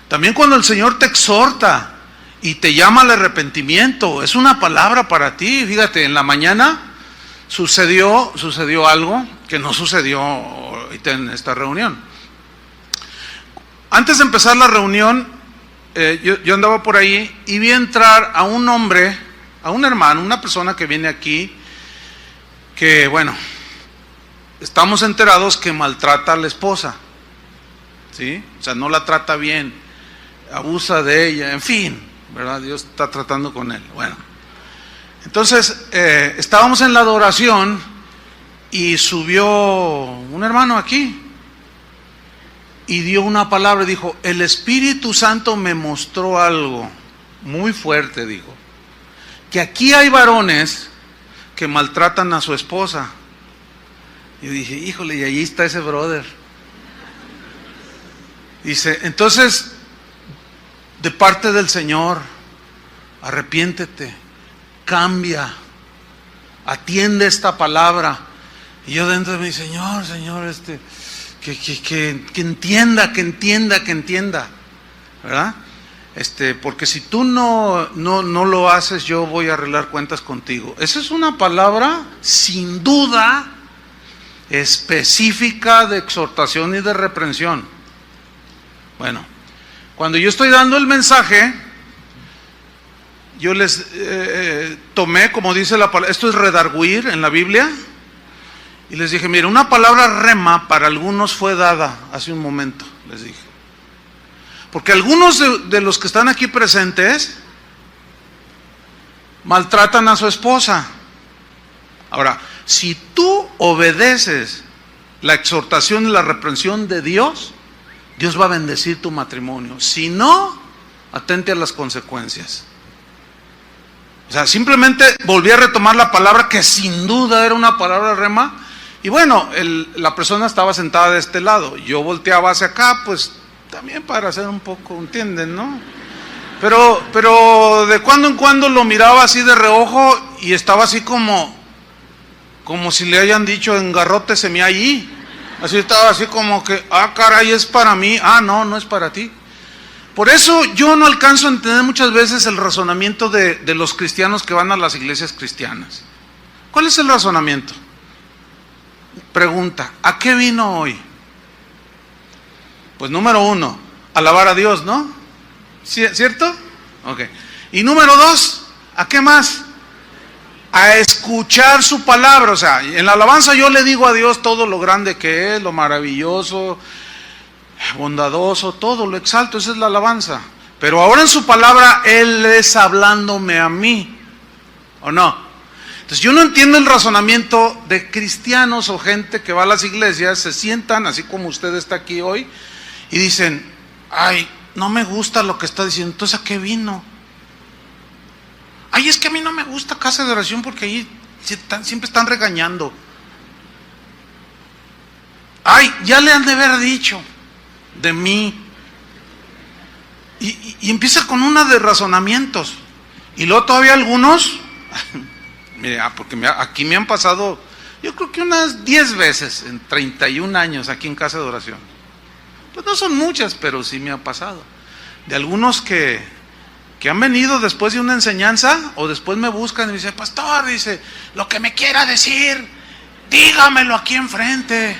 también cuando el Señor te exhorta y te llama al arrepentimiento. Es una palabra para ti. Fíjate, en la mañana sucedió algo que no sucedió ahorita en esta reunión. Antes de empezar la reunión, yo andaba por ahí y vi entrar a un hombre, a un hermano, una persona que viene aquí, que bueno, estamos enterados que maltrata a la esposa, ¿sí? O sea, no la trata bien, abusa de ella, en fin, ¿verdad? Dios está tratando con él. Bueno, entonces estábamos en la adoración y subió un hermano aquí y dio una palabra y dijo, el Espíritu Santo me mostró algo muy fuerte, dijo, que aquí hay varones que maltratan a su esposa. Y dije, híjole, y allí está ese brother. Dice, entonces, de parte del Señor, arrepiéntete, cambia, atiende esta palabra. Y yo dentro de mí, Señor, que entienda, ¿verdad? Porque si tú no lo haces, yo voy a arreglar cuentas contigo. Esa es una palabra, sin duda, específica de exhortación y de reprensión. Bueno, cuando yo estoy dando el mensaje, yo les tomé, como dice la palabra, esto es redarguir en la Biblia, y les dije, mire, una palabra rema para algunos fue dada hace un momento, les dije. Porque algunos de los que están aquí presentes maltratan a su esposa. Ahora, si tú obedeces la exhortación y la reprensión de Dios, Dios va a bendecir tu matrimonio. Si no, atente a las consecuencias. O sea, simplemente volví a retomar la palabra que sin duda era una palabra rema. Y bueno, la persona estaba sentada de este lado. Yo volteaba hacia acá, pues también para hacer un poco, ¿entienden, no? Pero de cuando en cuando lo miraba así de reojo y estaba así como si le hayan dicho, engarróteseme allí. Así estaba así como que, caray, es para mí. No es para ti. Por eso yo no alcanzo a entender muchas veces el razonamiento de los cristianos que van a las iglesias cristianas. ¿Cuál es el razonamiento? Pregunta, ¿a qué vino hoy? Pues número 1, alabar a Dios, ¿no? ¿Cierto? Ok. Y número 2, ¿a qué más? a escuchar su palabra. O sea, en la alabanza yo le digo a Dios todo lo grande que es, lo maravilloso, bondadoso, todo lo exalto, esa es la alabanza. Pero ahora en su palabra Él es hablándome a mí, ¿o no? Entonces yo no entiendo el razonamiento de cristianos o gente que va a las iglesias, se sientan así como usted está aquí hoy y dicen, ay, no me gusta lo que está diciendo, entonces ¿a qué vino? Ay, es que a mí no me gusta casa de oración porque ahí siempre están regañando. Ay, ya le han de haber dicho de mí. Y empieza con una de razonamientos. Y luego todavía algunos, mire, porque aquí me han pasado, yo creo que unas 10 veces en 31 años aquí en casa de oración. Pues no son muchas, pero sí me ha pasado. De algunos que han venido después de una enseñanza o después me buscan y me dicen, pastor, dice, lo que me quiera decir, dígamelo aquí enfrente.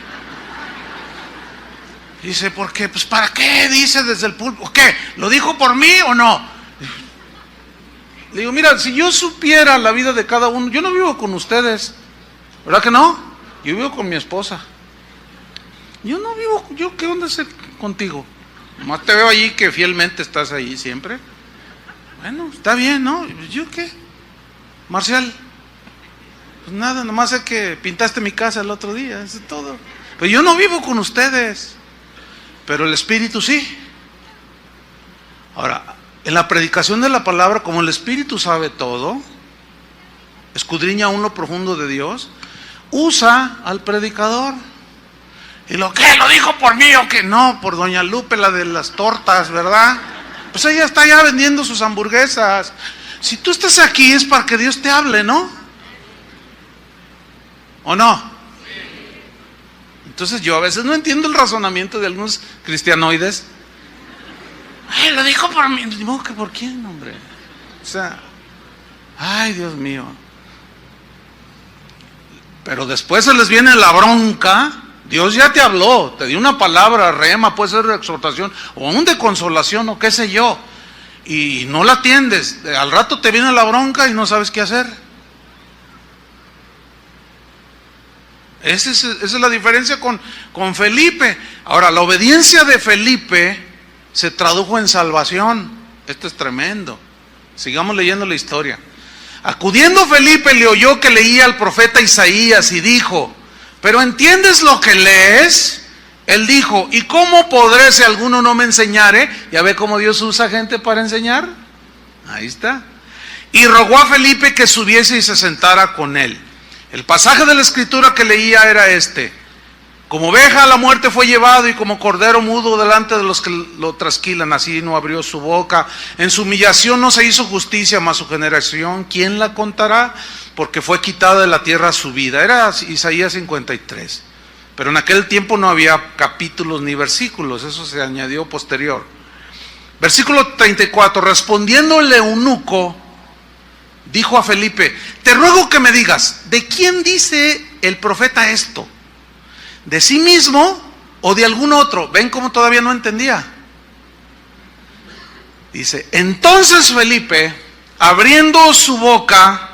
Dice, ¿por qué? Pues ¿para qué? Dice desde el púlpito. ¿Qué? ¿Lo dijo por mí o no? Le digo, mira, si yo supiera la vida de cada uno, yo no vivo con ustedes, ¿verdad que no? Yo vivo con mi esposa. Yo no vivo, yo ¿qué onda hacer contigo? Nomás te veo allí que fielmente estás ahí siempre. Bueno, está bien, ¿no? ¿Yo qué? Marcial, pues nada, nomás sé que pintaste mi casa el otro día, eso es todo. Pero yo no vivo con ustedes, pero el Espíritu sí. Ahora, en la predicación de la palabra, como el Espíritu sabe todo, escudriña aún lo profundo de Dios, usa al predicador. ¿Y lo qué? ¿Lo dijo por mí o qué? No, por doña Lupe, la de las tortas, ¿verdad? Pues ella está ya vendiendo sus hamburguesas. Si tú estás aquí es para que Dios te hable, ¿no? ¿O no? Entonces yo a veces no entiendo el razonamiento de algunos cristianoides. Ay, lo dijo por mí. Digo, ¿que por quién, hombre? O sea, ay, Dios mío. Pero después se les viene la bronca. Dios ya te habló, te dio una palabra, rema, puede ser de exhortación o aún de consolación o qué sé yo, y no la atiendes. Al rato te viene la bronca y no sabes qué hacer. Esa es la diferencia con Felipe. Ahora, la obediencia de Felipe se tradujo en salvación. Esto es tremendo. Sigamos leyendo la historia. Acudiendo Felipe le oyó que leía al profeta Isaías y dijo, ¿pero entiendes lo que lees? Él dijo, ¿y cómo podré si alguno no me enseñare? ¿Ya ve cómo Dios usa gente para enseñar? Ahí está. Y rogó a Felipe que subiese y se sentara con él. El pasaje de la escritura que leía era este: como oveja a la muerte fue llevado y como cordero mudo delante de los que lo trasquilan, así no abrió su boca. En su humillación no se hizo justicia, mas su generación, ¿quién la contará? Porque fue quitada de la tierra su vida. Era Isaías 53. Pero en aquel tiempo no había capítulos ni versículos, eso se añadió posterior. Versículo 34, respondiendo el eunuco, dijo a Felipe, te ruego que me digas, ¿de quién dice el profeta esto? ¿De sí mismo o de algún otro? ¿Ven cómo todavía no entendía? Dice, entonces Felipe, abriendo su boca,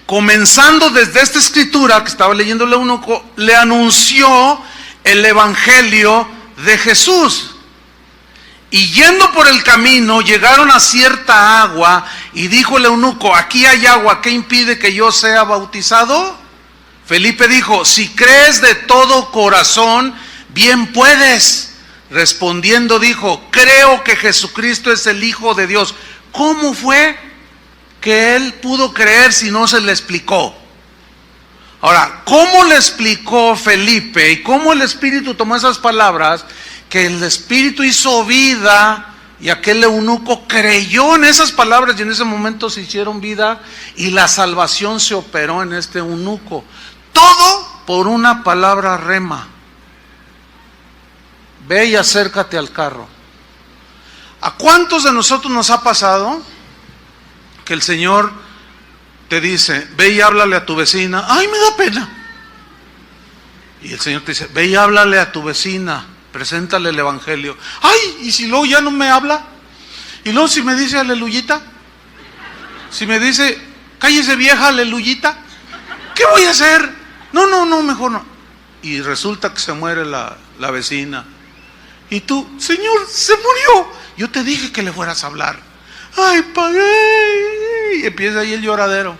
comenzando desde esta escritura que estaba leyendo el eunuco, le anunció el evangelio de Jesús. Y yendo por el camino, llegaron a cierta agua, y dijo el eunuco, aquí hay agua, ¿qué impide que yo sea bautizado? Felipe dijo, si crees de todo corazón, bien puedes. Respondiendo dijo, creo que Jesucristo es el Hijo de Dios. ¿Cómo fue que él pudo creer si no se le explicó? Ahora, ¿cómo le explicó Felipe y cómo el Espíritu tomó esas palabras? Que el Espíritu hizo vida y aquel eunuco creyó en esas palabras y en ese momento se hicieron vida y la salvación se operó en este eunuco. Todo por una palabra rema. Ve y acércate al carro. ¿A cuántos de nosotros nos ha pasado que el Señor te dice, ve y háblale a tu vecina? Ay, me da pena. Y el Señor te dice, ve y háblale a tu vecina, preséntale el evangelio. Ay, y si luego ya no me habla, y luego si me dice aleluyita, si me dice cállese vieja, aleluyita. ¿Qué voy a hacer? No, mejor no. Y resulta que se muere la vecina. Y tú, Señor, se murió. Yo te dije que le fueras a hablar. Ay, pagué. Y empieza ahí el lloradero.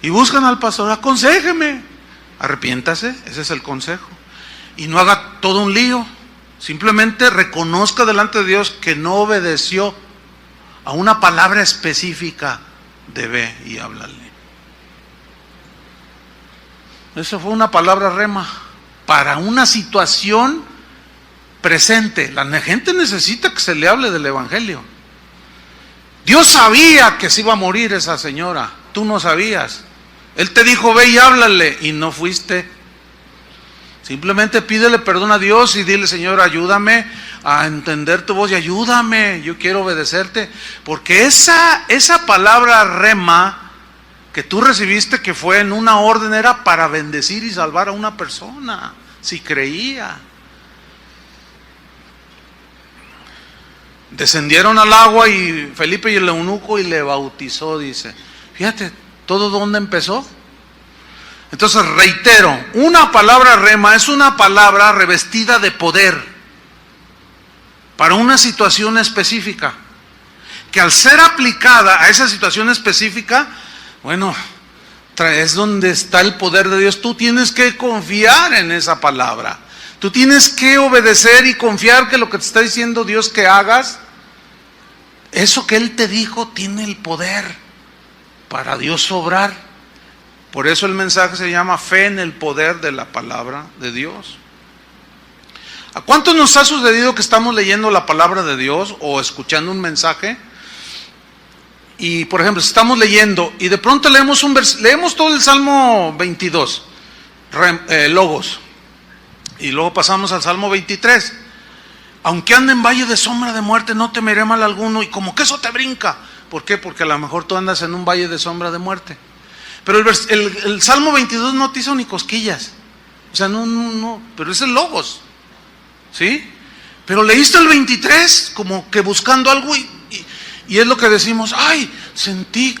Y buscan al pastor, aconséjeme. Arrepiéntase, ese es el consejo. Y no haga todo un lío. Simplemente reconozca delante de Dios que no obedeció a una palabra específica de ve y háblale. Eso fue una palabra rema para una situación presente. La gente necesita que se le hable del evangelio. Dios sabía que se iba a morir esa señora, tú no sabías. Él te dijo ve y háblale y no fuiste. Simplemente pídele perdón a Dios y dile, Señor, ayúdame a entender tu voz y ayúdame, yo quiero obedecerte. Porque esa palabra rema que tú recibiste, que fue en una orden, era para bendecir y salvar a una persona, si creía. Descendieron al agua y Felipe y el eunuco y le bautizó, dice. Fíjate, ¿todo dónde empezó? Entonces reitero, una palabra rema es una palabra revestida de poder para una situación específica, que al ser aplicada a esa situación específica, bueno, es donde está el poder de Dios. Tú tienes que confiar en esa palabra. Tú tienes que obedecer y confiar que lo que te está diciendo Dios que hagas, eso que Él te dijo tiene el poder para Dios obrar. Por eso el mensaje se llama fe en el poder de la palabra de Dios. ¿A cuántos nos ha sucedido que estamos leyendo la palabra de Dios o escuchando un mensaje? Y por ejemplo, si estamos leyendo y de pronto leemos todo el Salmo 22, Logos, y luego pasamos al Salmo 23. Aunque ande en valle de sombra de muerte, no temeré mal alguno. Y como que eso te brinca. ¿Por qué? Porque a lo mejor tú andas en un valle de sombra de muerte. Pero el Salmo 22 no te hizo ni cosquillas. O sea, no, pero es el Logos. ¿Sí? Pero leíste el 23 como que buscando algo y es lo que decimos, ay, sentí.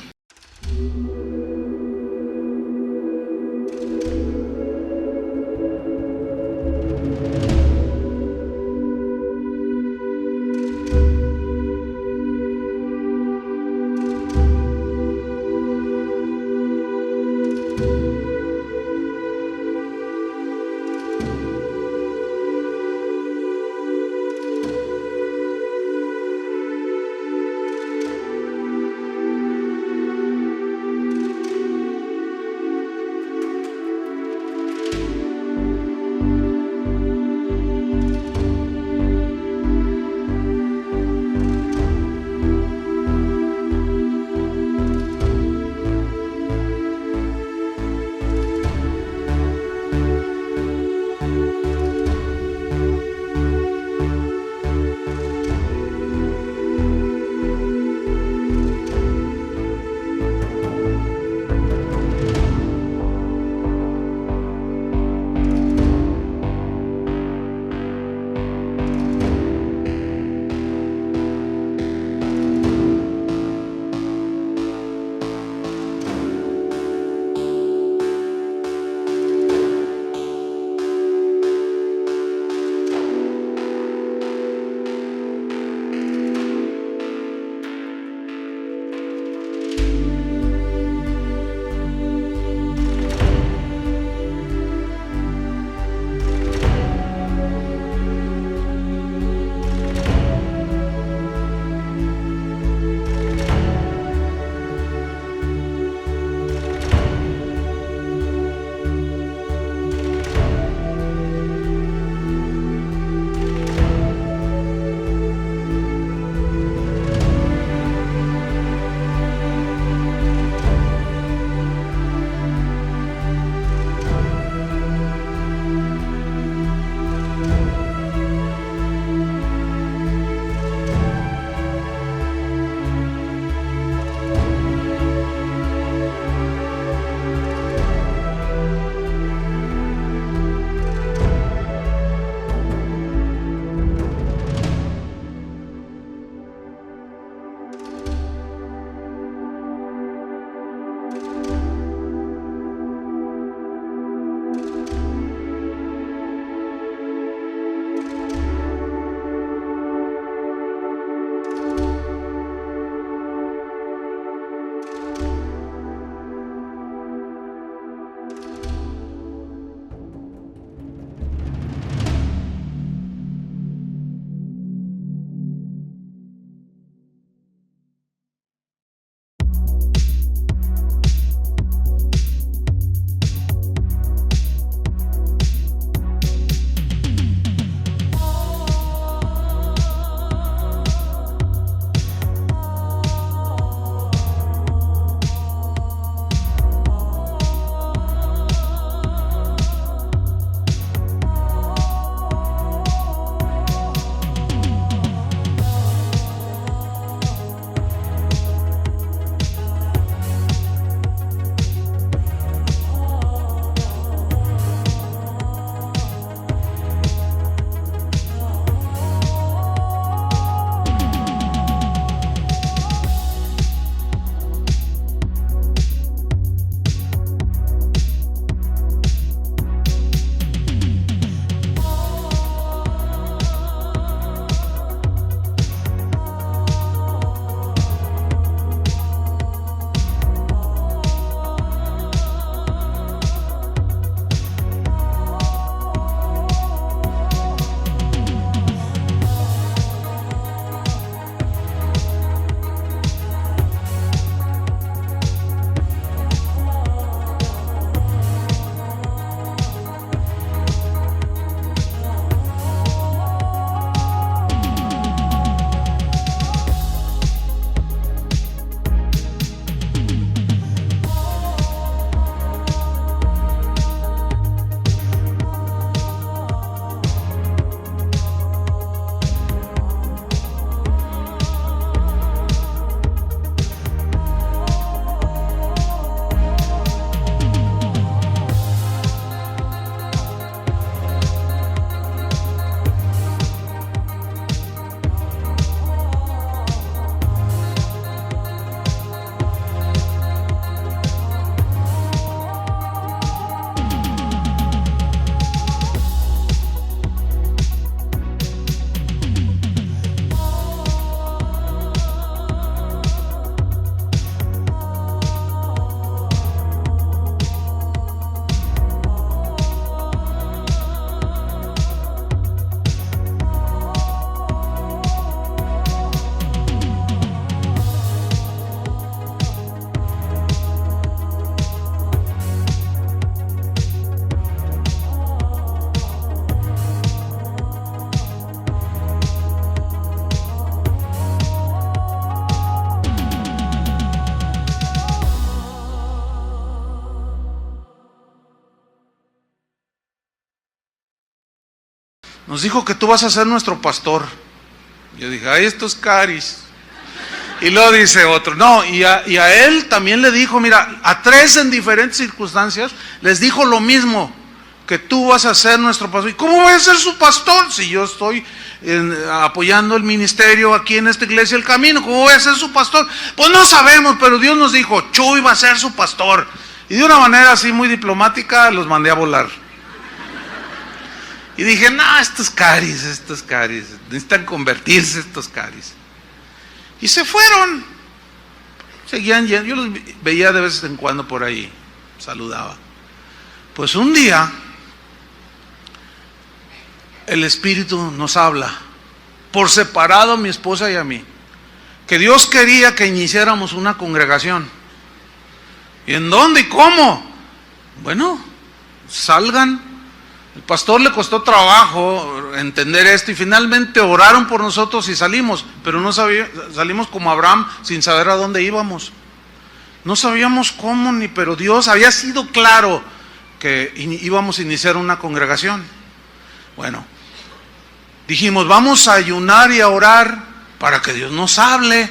nos dijo que tú vas a ser nuestro pastor. Yo dije, ay, estos caris. Y luego dice otro, no, y a él también le dijo, mira, a 3 en diferentes circunstancias les dijo lo mismo, que tú vas a ser nuestro pastor. ¿Y cómo voy a ser su pastor si yo estoy apoyando el ministerio aquí en esta iglesia El Camino? ¿Cómo voy a ser su pastor? Pues no sabemos, pero Dios nos dijo, Chuy va a ser su pastor. Y de una manera así muy diplomática los mandé a volar. Y dije, no, estos caris, necesitan convertirse estos caris. Y se fueron. Seguían yendo, yo los veía de vez en cuando por ahí, saludaba. Pues un día, el Espíritu nos habla, por separado a mi esposa y a mí, que Dios quería que iniciáramos una congregación. ¿Y en dónde y cómo? Bueno, salgan. El pastor le costó trabajo entender esto y finalmente oraron por nosotros y salimos, pero no salimos como Abraham sin saber a dónde íbamos. No sabíamos cómo pero Dios había sido claro que íbamos a iniciar una congregación. Bueno, dijimos, vamos a ayunar y a orar para que Dios nos hable.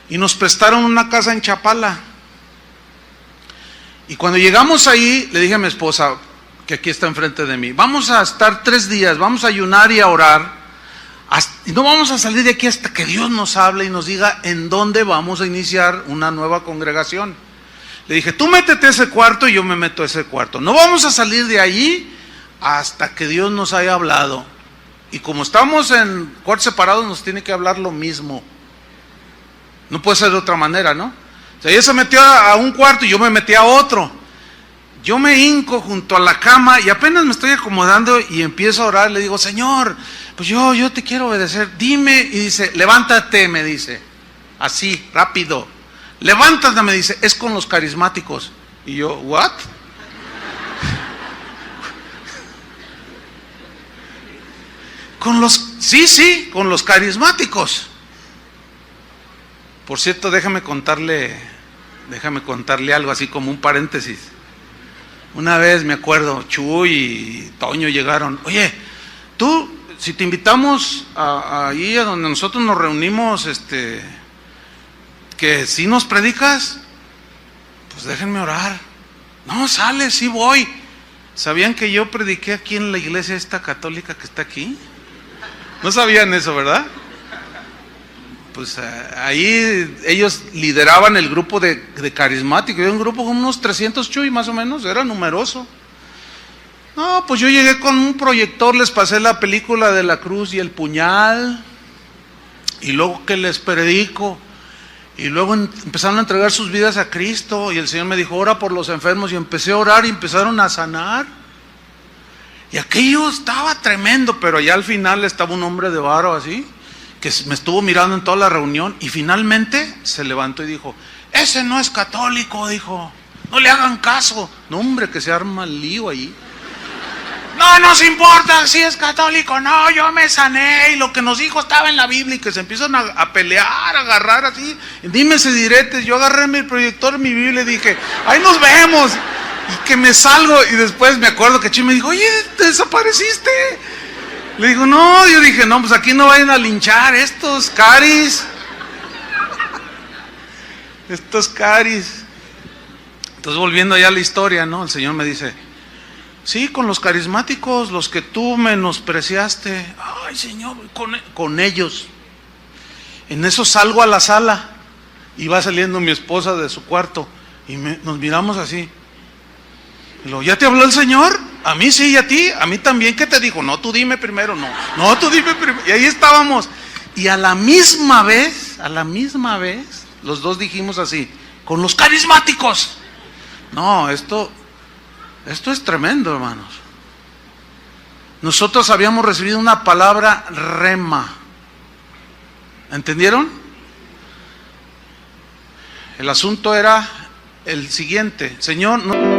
Y nos prestaron una casa en Chapala. Y cuando llegamos ahí, le dije a mi esposa, que aquí está enfrente de mí, vamos a estar 3 días, vamos a ayunar y a orar, y no vamos a salir de aquí hasta que Dios nos hable y nos diga en dónde vamos a iniciar una nueva congregación. Le dije, tú métete a ese cuarto y yo me meto a ese cuarto. No vamos a salir de allí hasta que Dios nos haya hablado. Y como estamos en cuartos separados, nos tiene que hablar lo mismo. No puede ser de otra manera, ¿no? O sea, ella se metió a un cuarto y yo me metí a otro. Yo me hinco junto a la cama y apenas me estoy acomodando y empiezo a orar. Le digo, Señor, pues yo te quiero obedecer. Dime, y dice, levántate, me dice. Así, rápido. Levántate, me dice, es con los carismáticos. Y yo, ¿what? Sí, con los carismáticos. Por cierto, déjame contarle algo así como un paréntesis. Una vez me acuerdo, Chuy y Toño llegaron, oye, tú, si te invitamos ahí a donde nosotros nos reunimos, que si nos predicas, pues déjenme orar. No, sale, sí voy. ¿Sabían que yo prediqué aquí en la iglesia esta católica que está aquí? No sabían eso, ¿verdad? Pues ahí ellos lideraban el grupo de carismáticos. Era un grupo con unos 300 Chuy más o menos, era numeroso. No, pues yo llegué con un proyector, les pasé la película de la cruz y el puñal, y luego que les predico, y luego empezaron a entregar sus vidas a Cristo, y el Señor me dijo, ora por los enfermos, y empecé a orar y empezaron a sanar. Y aquello estaba tremendo, pero ya al final estaba un hombre de varo así, que me estuvo mirando en toda la reunión y finalmente se levantó y dijo, ese no es católico, dijo, no le hagan caso. No, hombre, que se arma el lío ahí. No nos importa si es católico, no, yo me sané y lo que nos dijo estaba en la Biblia, y que se empiezan a pelear, a agarrar así, dime si diretes. Yo agarré mi proyector, mi Biblia y dije, ahí nos vemos, y que me salgo, y después me acuerdo que Chi me dijo, oye, te desapareciste. Le digo, no, yo dije, no, pues aquí no vayan a linchar estos caris. Estos caris. Entonces, volviendo ya a la historia, ¿no? El Señor me dice, sí, con los carismáticos, los que tú menospreciaste. Ay, Señor, con ellos. En eso salgo a la sala y va saliendo mi esposa de su cuarto y nos miramos así. Y luego, ¿ya te habló el Señor? A mí sí, y a ti, a mí también. ¿Qué te dijo? No, tú dime primero. No, tú dime primero. Y ahí estábamos. Y a la misma vez, los dos dijimos así, con los carismáticos. No, esto es tremendo, hermanos. Nosotros habíamos recibido una palabra rema. ¿Entendieron? El asunto era el siguiente. Señor, no